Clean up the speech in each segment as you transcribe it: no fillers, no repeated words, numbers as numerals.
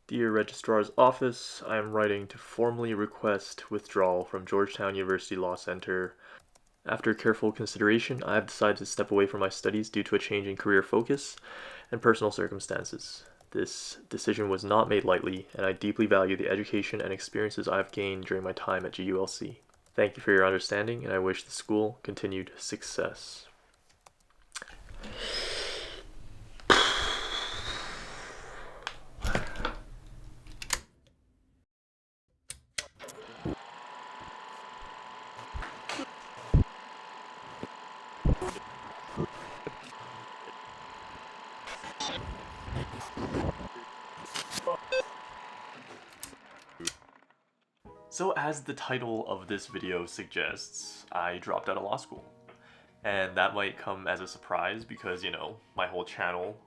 Dear Registrar's Office, I am writing to formally request withdrawal from Georgetown University Law Center. After careful consideration, I have decided to step away from my studies due to a change in career focus and personal circumstances. This decision was not made lightly, and I deeply value the education and experiences I have gained during my time at GULC. Thank you for your understanding, and I wish the school continued success. So as the title of this video suggests, I dropped out of law school. And that might come as a surprise because, my whole channel,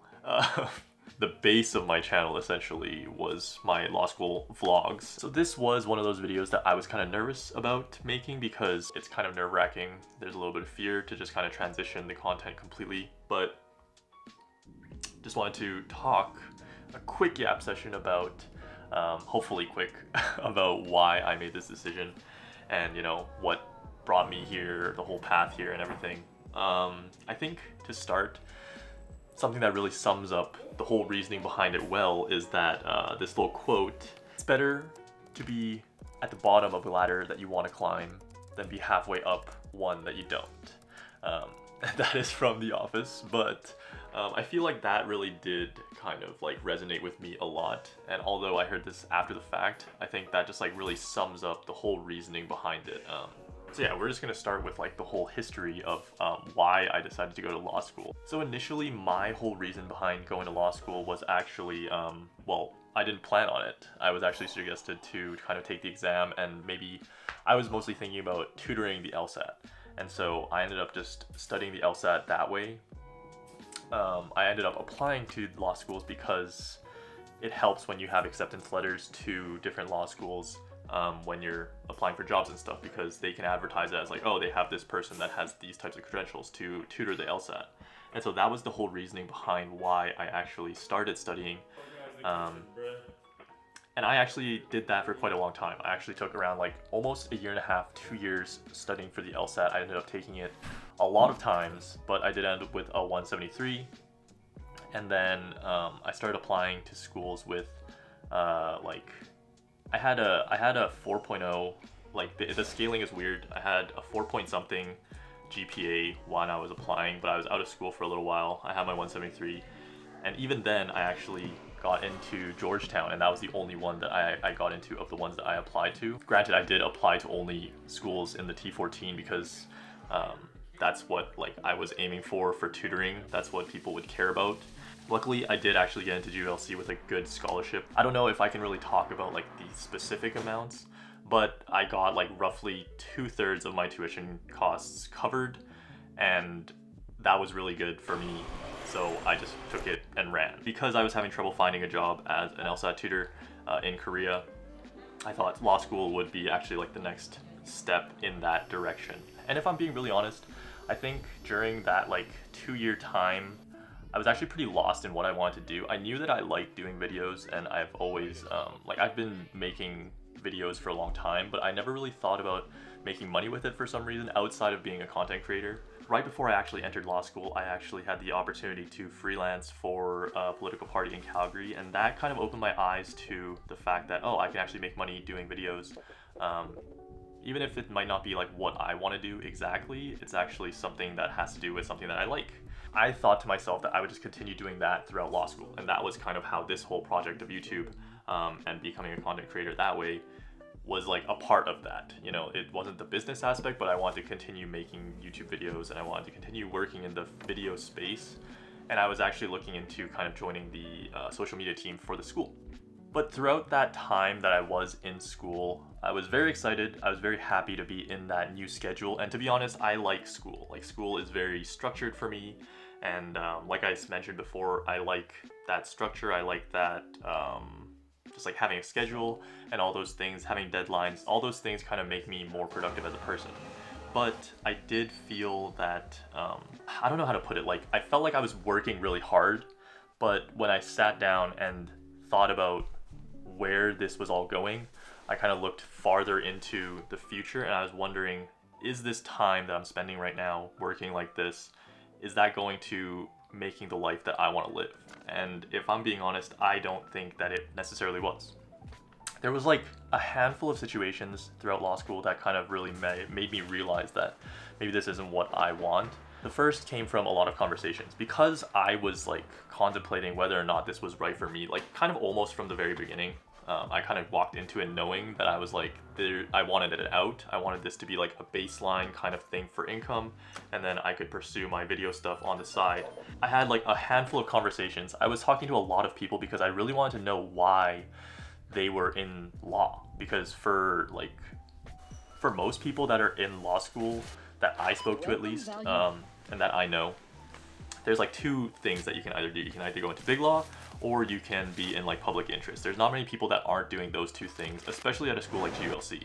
the base of my channel essentially was my law school vlogs. So this was one of those videos that I was kind of nervous about making because it's kind of nerve-wracking. There's a little bit of fear to just kind of transition the content completely, but just wanted to talk a quick yap session about hopefully quick about why I made this decision and what brought me here, the whole path here and everything. I think to start, something that really sums up the whole reasoning behind it well is that this little quote: it's better to be at the bottom of a ladder that you want to climb than be halfway up one that you don't. That is from The Office, but I feel like that really did kind of resonate with me a lot. And although I heard this after the fact, I think that just really sums up the whole reasoning behind it. So yeah, we're just gonna start with the whole history of why I decided to go to law school. So initially, my whole reason behind going to law school was actually, well, I didn't plan on it. I was actually suggested to kind of take the exam, and maybe I was mostly thinking about tutoring the LSAT. And so I ended up just studying the LSAT that way. I ended up applying to law schools because it helps when you have acceptance letters to different law schools when you're applying for jobs and stuff, because they can advertise it as oh, they have this person that has these types of credentials to tutor the LSAT. And so that was the whole reasoning behind why I actually started studying. And I actually did that for quite a long time. I actually took around almost a year and a half, 2 years studying for the LSAT. I ended up taking it a lot of times, but I did end up with a 173. And then I started applying to schools with I had a 4.0. The scaling is weird. I had a 4 point something GPA when I was applying, but I was out of school for a little while. I had my 173, and even then I actually got into Georgetown, and that was the only one that I got into of the ones that I applied to. Granted, I did apply to only schools in the T14 because that's what I was aiming for tutoring. That's what people would care about. Luckily, I did actually get into GULC with a good scholarship. I don't know if I can really talk about the specific amounts, but I got roughly 2/3 of my tuition costs covered, and that was really good for me. So I just took it and ran. Because I was having trouble finding a job as an LSAT tutor in Korea, I thought law school would be actually the next step in that direction. And if I'm being really honest, I think during that 2-year time, I was actually pretty lost in what I wanted to do. I knew that I liked doing videos, and I've always, I've been making videos for a long time, but I never really thought about making money with it for some reason outside of being a content creator. Right before I actually entered law school, I actually had the opportunity to freelance for a political party in Calgary, and that kind of opened my eyes to the fact that, oh, I can actually make money doing videos. Even if it might not be what I want to do exactly, it's actually something that has to do with something that I like. I thought to myself that I would just continue doing that throughout law school, and that was kind of how this whole project of YouTube and becoming a content creator that way was a part of that. It wasn't the business aspect, but I wanted to continue making YouTube videos, and I wanted to continue working in the video space. And I was actually looking into kind of joining the social media team for the school. But throughout that time that I was in school, I was very excited. I was very happy to be in that new schedule. And to be honest, I like school. School is very structured for me. And like I mentioned before, I like that structure. I like that just having a schedule and all those things, having deadlines, all those things kind of make me more productive as a person. But I did feel that, I don't know how to put it, I felt like I was working really hard, but when I sat down and thought about where this was all going, I kind of looked farther into the future, and I was wondering, is this time that I'm spending right now working like this, is that going to making the life that I want to live? And if I'm being honest, I don't think that it necessarily was. There was like a handful of situations throughout law school that kind of really made me realize that maybe this isn't what I want. The first came from a lot of conversations because I was like contemplating whether or not this was right for me, like kind of almost from the very beginning. I kind of walked into it knowing that I was like, I wanted it out. I wanted this to be like a baseline kind of thing for income, and then I could pursue my video stuff on the side. I had like a handful of conversations. I was talking to a lot of people because I really wanted to know why they were in law. Because for most people that are in law school, that I spoke to at least, and that I know, there's like two things that you can either do. You can either go into big law, or you can be in like public interest. There's not many people that aren't doing those two things, especially at a school like GULC.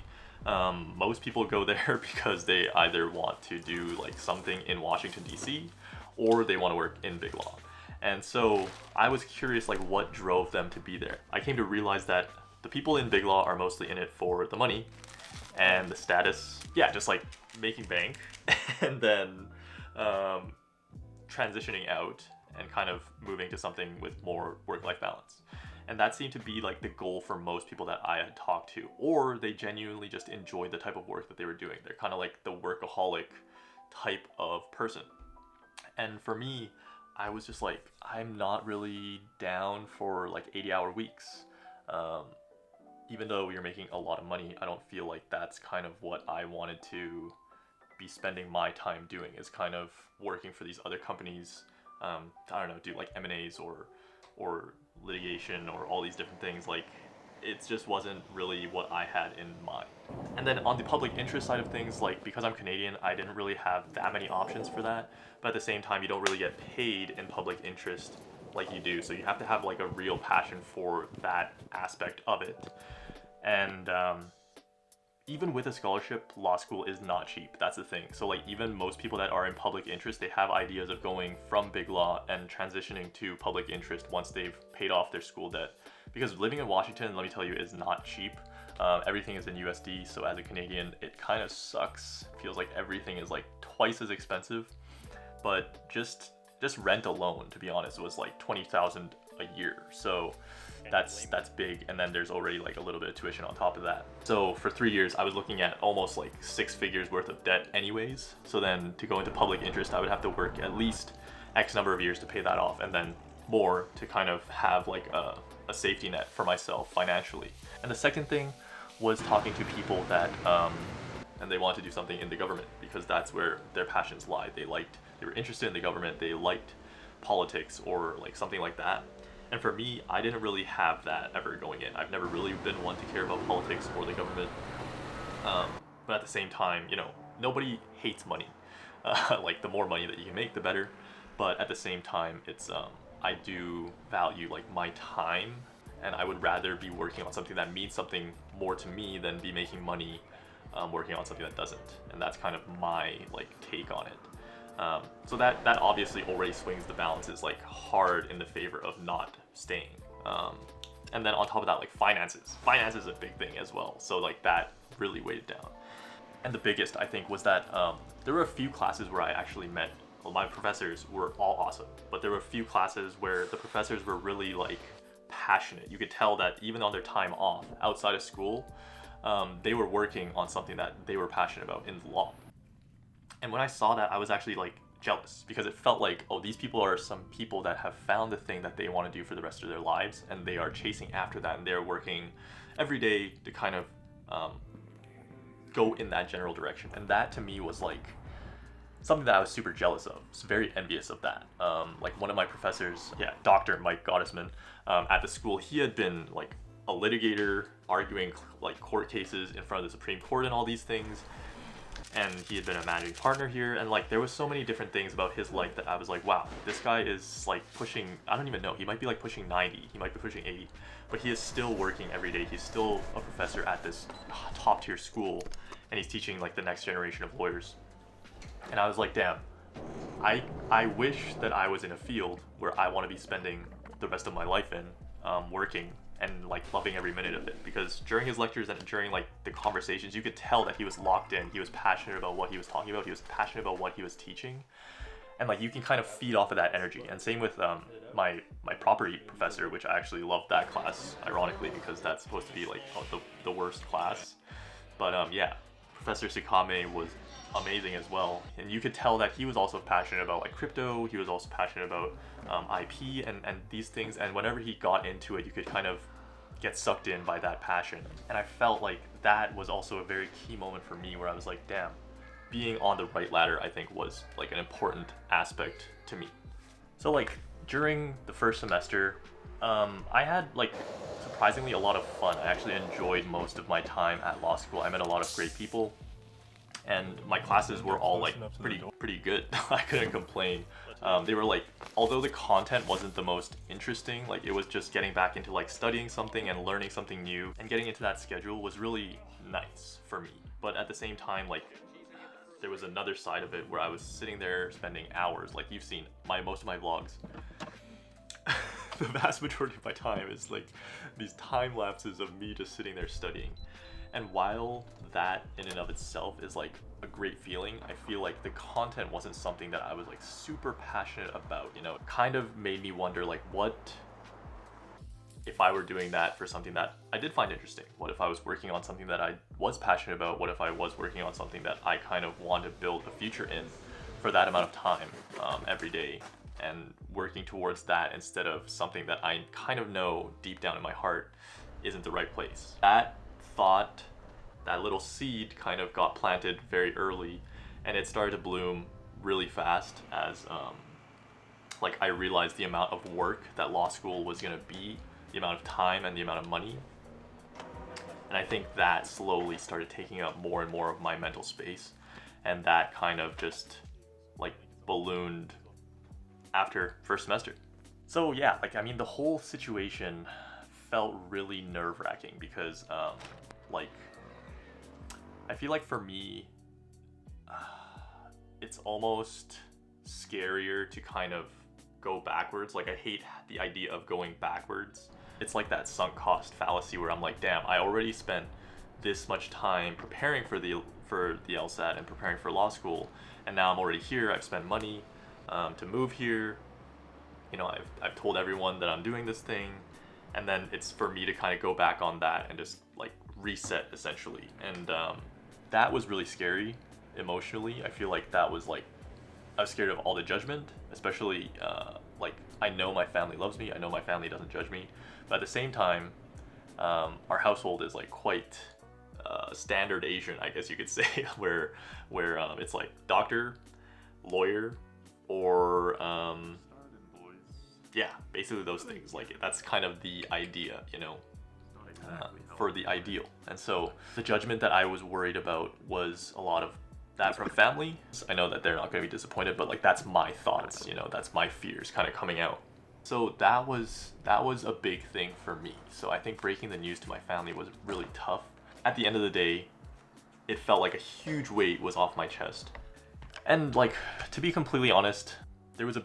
Most people go there because they either want to do like something in Washington DC, or they want to work in big law. And so I was curious like what drove them to be there. I came to realize that the people in big law are mostly in it for the money and the status. Yeah, just like making bank and then transitioning out and kind of moving to something with more work-life balance. And that seemed to be like the goal for most people that I had talked to, or they genuinely just enjoyed the type of work that they were doing. They're kind of like the workaholic type of person. And for me, I was just like, I'm not really down for like 80-hour weeks. Even though you're making a lot of money, I don't feel like that's kind of what I wanted to be spending my time doing, is kind of working for these other companies. I don't know, do like M&As or litigation or all these different things. Like, it just wasn't really what I had in mind. And then on the public interest side of things, like because I'm Canadian, I didn't really have that many options for that. But at the same time, you don't really get paid in public interest like you do. So you have to have like a real passion for that aspect of it. And even with a scholarship, law school is not cheap. That's the thing. So like even most people that are in public interest, they have ideas of going from big law and transitioning to public interest once they've paid off their school debt. Because living in Washington, let me tell you, is not cheap. Everything is in USD, so as a Canadian, it kind of sucks. It feels like everything is like twice as expensive. But just rent alone, to be honest, was like $20,000 a year. So that's big, and then there's already like a little bit of tuition on top of that. So for 3 years I was looking at almost like 6 figures worth of debt anyways. So then to go into public interest, I would have to work at least X number of years to pay that off, and then more to kind of have like a safety net for myself financially. And the second thing was talking to people that and they want to do something in the government because that's where their passions lie. They were interested in the government, they liked politics or like something like that. And for me, I didn't really have that ever going in. I've never really been one to care about politics or the government. But at the same time, you know, nobody hates money. Like the more money that you can make, the better. But at the same time, it's I do value like my time, and I would rather be working on something that means something more to me than be making money working on something that doesn't. And that's kind of my like take on it. So that obviously already swings the balances like hard in the favor of not staying. And then on top of that, like finances is a big thing as well. So like that really weighed down. And the biggest, I think, was that there were a few classes where I actually met, well, my professors were all awesome, but there were a few classes where the professors were really like passionate. You could tell that even on their time off outside of school, they were working on something that they were passionate about in law. And when I saw that, I was actually like jealous because it felt like, oh, these people are some people that have found the thing that they want to do for the rest of their lives, and they are chasing after that, and they're working every day to kind of go in that general direction. And that to me was like something that I was super jealous of. I was very envious of that. Like one of my professors, Dr. Mike Gottesman, at the school, he had been like a litigator, arguing like court cases in front of the Supreme Court and all these things. And he had been a managing partner here, and like there was so many different things about his life that I was like, wow, this guy is like pushing, I don't even know, he might be like pushing 90, he might be pushing 80, but he is still working every day. He's still a professor at this top tier school, and he's teaching like the next generation of lawyers. And I was like, damn, I wish that I was in a field where I want to be spending the rest of my life in, working and like loving every minute of it, because during his lectures and during like the conversations, you could tell that he was locked in. He was passionate about what he was talking about. He was passionate about what he was teaching, and like you can kind of feed off of that energy. And same with my property professor, which I actually loved that class, ironically, because that's supposed to be like the worst class. But yeah, Professor Sakame was amazing as well, and you could tell that he was also passionate about like crypto. He was also passionate about IP and these things, and whenever he got into it, you could kind of get sucked in by that passion. And I felt like that was also a very key moment for me, where I was like, damn, being on the right ladder, I think, was like an important aspect to me. So like during the first semester, I had like surprisingly a lot of fun. I actually enjoyed most of my time at law school. I met a lot of great people, and my classes were all like pretty good. I couldn't complain. They were like, although the content wasn't the most interesting, like it was just getting back into like studying something and learning something new, and getting into that schedule was really nice for me. But at the same time, like there was another side of it where I was sitting there spending hours, like you've seen most of my vlogs. The vast majority of my time is like these time lapses of me just sitting there studying. And while that in and of itself is like a great feeling, I feel like the content wasn't something that I was like super passionate about, you know. It kind of made me wonder, like, what if I were doing that for something that I did find interesting? What if I was working on something that I was passionate about? What if I was working on something that I kind of want to build a future in for that amount of time every day, and working towards that instead of something that I kind of know deep down in my heart isn't the right place? That thought, that little seed kind of got planted very early, and it started to bloom really fast as like I realized the amount of work that law school was gonna be, the amount of time and the amount of money. And I think that slowly started taking up more and more of my mental space, and that kind of just like ballooned after first semester. So yeah, like I mean, the whole situation felt really nerve-wracking because like I feel like for me it's almost scarier to kind of go backwards. Like I hate the idea of going backwards. It's like that sunk cost fallacy where I'm like, damn, I already spent this much time preparing for the LSAT and preparing for law school, and now I'm already here. I've spent money to move here. You know, I've told everyone that I'm doing this thing, and then it's for me to kind of go back on that and just like reset essentially. And that was really scary emotionally. I feel like that was like, I was scared of all the judgment, especially like I know my family loves me. I know my family doesn't judge me, but at the same time, our household is like quite standard Asian, I guess you could say, where it's like doctor, lawyer, or yeah, basically those things. Like that's kind of the idea, you know, for the ideal. And so the judgment that I was worried about was a lot of that from family. I know that they're not going to be disappointed, but like that's my thoughts, you know, that's my fears kind of coming out. So that was a big thing for me. So I think breaking the news to my family was really tough. At the end of the day, it felt like a huge weight was off my chest. And like, to be completely honest, there's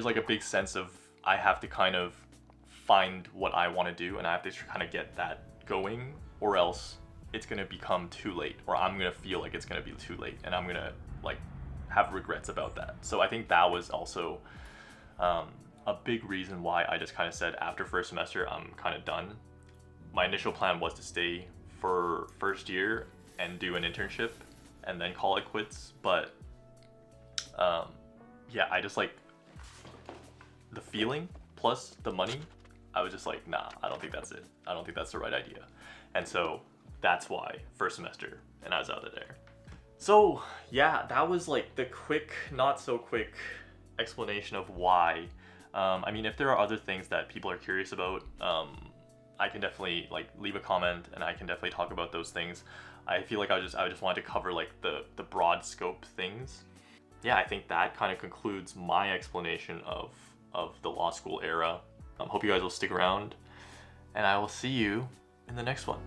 like a big sense of I have to kind of find what I want to do, and I have to kind of get that going, or else it's going to become too late, or I'm going to feel like it's going to be too late, and I'm going to like have regrets about that. So I think that was also a big reason why I just kind of said after first semester, I'm kind of done. My initial plan was to stay for first year and do an internship and then call it quits. But yeah, I just like the feeling plus the money. I was just like, nah, I don't think that's it. I don't think that's the right idea. And so that's why first semester, and I was out of there. So yeah, that was like the quick, not so quick explanation of why. I mean, if there are other things that people are curious about, I can definitely like leave a comment, and I can definitely talk about those things. I feel like I just wanted to cover like the broad scope things. Yeah, I think that kind of concludes my explanation of the law school era. Hope you guys will stick around, and I will see you in the next one.